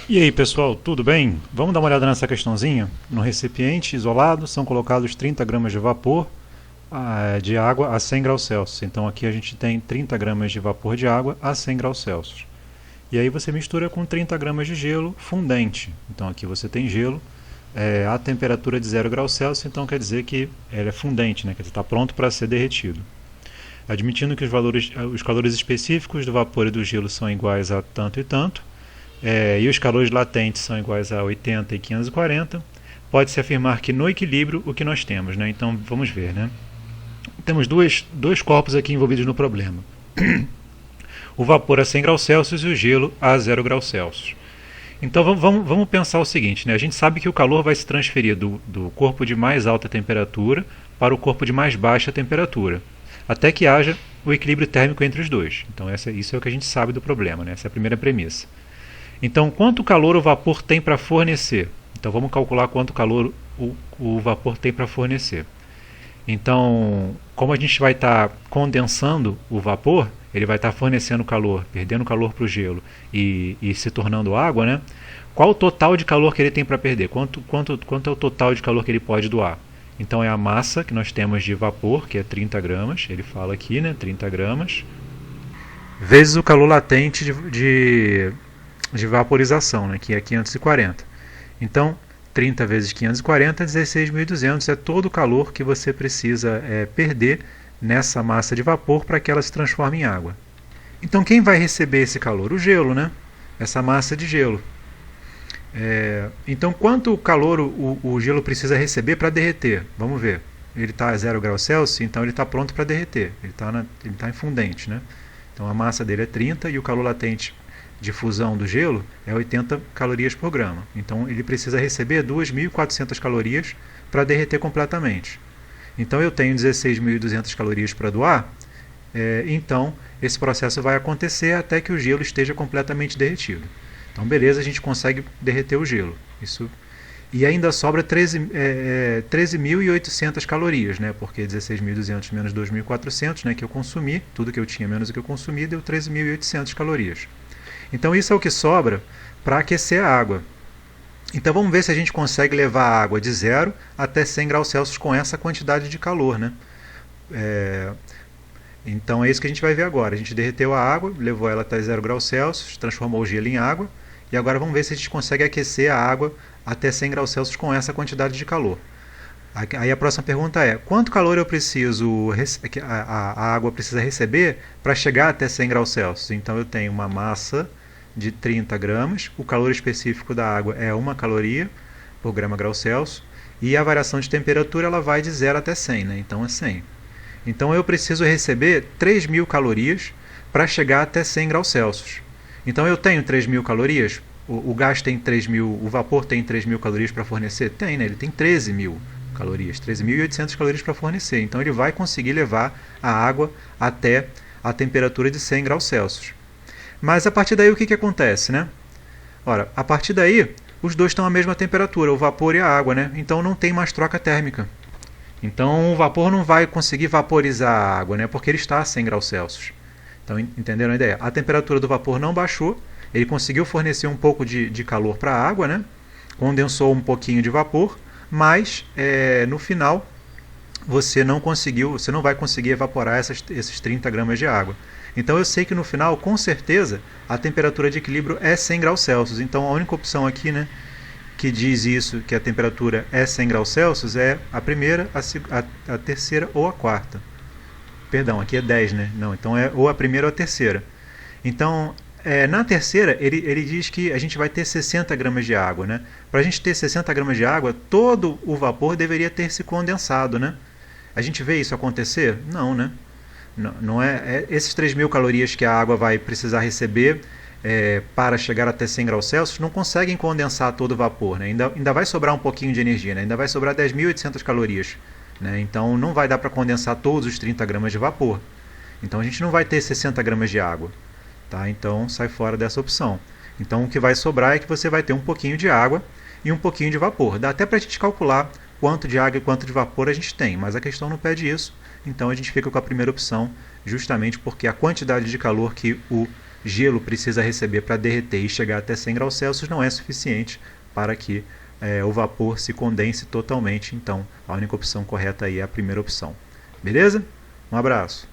E aí pessoal, tudo bem? Vamos dar uma olhada nessa questãozinha? No recipiente isolado são colocados 30 gramas de vapor de água a 100 graus Celsius. Então aqui a gente tem 30 gramas de vapor de água a 100 graus Celsius. E aí você mistura com 30 gramas de gelo fundente. Então aqui você tem gelo a temperatura de 0 graus Celsius, então quer dizer que ele é fundente, né? Quer dizer, está pronto para ser derretido. Admitindo que os calores específicos do vapor e do gelo são iguais a tanto e tanto, e os calores latentes são iguais a 80 e 540, pode-se afirmar que no equilíbrio o que nós temos, né? Então vamos ver, né? Temos dois corpos aqui envolvidos no problema. O vapor a 100 graus Celsius e o gelo a 0 graus Celsius. Então vamos pensar o seguinte, né? A gente sabe que o calor vai se transferir do corpo de mais alta temperatura para o corpo de mais baixa temperatura, até que haja o equilíbrio térmico entre os dois. Então isso é o que a gente sabe do problema, né? Essa é a primeira premissa. Então, quanto calor o vapor tem para fornecer? Então, vamos calcular quanto calor o vapor tem para fornecer. Então, como a gente vai estar condensando o vapor, ele vai estar fornecendo calor, perdendo calor para o gelo e se tornando água, né? Qual o total de calor que ele tem para perder? Quanto é o total de calor que ele pode doar? Então, é a massa que nós temos de vapor, que é 30 gramas, ele fala aqui, né? 30 gramas, vezes o calor latente de vaporização, né, que é 540. Então, 30 vezes 540 é 16.200, é todo o calor que você precisa perder nessa massa de vapor para que ela se transforme em água. Então, quem vai receber esse calor? O gelo, né? Essa massa de gelo. Então, quanto calor o gelo precisa receber para derreter? Vamos ver. Ele está a 0 graus Celsius, então ele está pronto para derreter. Ele está em fundente, né? Então, a massa dele é 30 e o calor latente de fusão do gelo é 80 calorias por grama. Então ele precisa receber 2.400 calorias para derreter completamente. Então eu tenho 16.200 calorias para doar, então esse processo vai acontecer até que o gelo esteja completamente derretido. Então beleza, a gente consegue derreter o gelo. E ainda sobra 13.800 calorias, né? Porque 16.200 menos 2.400, né, que eu consumi, tudo que eu tinha menos o que eu consumi, deu 13.800 calorias. Então isso é o que sobra para aquecer a água. Então vamos ver se a gente consegue levar a água de 0 até 100 graus Celsius com essa quantidade de calor, né? Então é isso que a gente vai ver agora. A gente derreteu a água, levou ela até 0 graus Celsius, transformou o gelo em água, e agora vamos ver se a gente consegue aquecer a água até 100 graus Celsius com essa quantidade de calor. Aí a próxima pergunta é: quanto calor eu preciso, a água precisa receber para chegar até 100 graus Celsius? Então eu tenho uma massa de 30 gramas, o calor específico da água é 1 caloria por grama grau Celsius, e a variação de temperatura ela vai de 0 até 100, né? Então é 100. Então eu preciso receber 3.000 calorias para chegar até 100 graus Celsius. Então eu tenho 3.000 calorias, o gás tem 3.000, o vapor tem 3.000 calorias para fornecer? Tem, né? Ele tem 13.000 calorias, 13.800 calorias para fornecer. Então ele vai conseguir levar a água até a temperatura de 100 graus Celsius. Mas a partir daí o que acontece, né? Ora, a partir daí os dois estão à mesma temperatura, o vapor e a água, né? Então não tem mais troca térmica. Então o vapor não vai conseguir vaporizar a água, né? Porque ele está a 100 graus Celsius. Então entenderam a ideia? A temperatura do vapor não baixou, ele conseguiu fornecer um pouco de calor para a água, né? Condensou um pouquinho de vapor, mas no final você não vai conseguir evaporar esses 30 gramas de água. Então eu sei que no final, com certeza, a temperatura de equilíbrio é 100 graus Celsius. Então a única opção aqui, né, que diz isso, que a temperatura é 100 graus Celsius, é a primeira, a terceira ou a quarta. Perdão, aqui é 10, né? Não, então é ou a primeira ou a terceira. Então, na terceira, ele diz que a gente vai ter 60 gramas de água, né? Para a gente ter 60 gramas de água, todo o vapor deveria ter se condensado, né? A gente vê isso acontecer? Não, né? Não esses 3.000 calorias que a água vai precisar receber para chegar até 100 graus Celsius não conseguem condensar todo o vapor, né? Ainda vai sobrar um pouquinho de energia, né? Ainda vai sobrar 10.800 calorias, né? Então não vai dar para condensar todos os 30 gramas de vapor. Então a gente não vai ter 60 gramas de água, tá? Então sai fora dessa opção. Então o que vai sobrar é que você vai ter um pouquinho de água e um pouquinho de vapor. Dá até para a gente calcular quanto de água e quanto de vapor a gente tem, mas a questão não pede isso. Então a gente fica com a primeira opção, justamente porque a quantidade de calor que o gelo precisa receber para derreter e chegar até 100 graus Celsius não é suficiente para que o vapor se condense totalmente. Então, a única opção correta aí é a primeira opção. Beleza? Um abraço.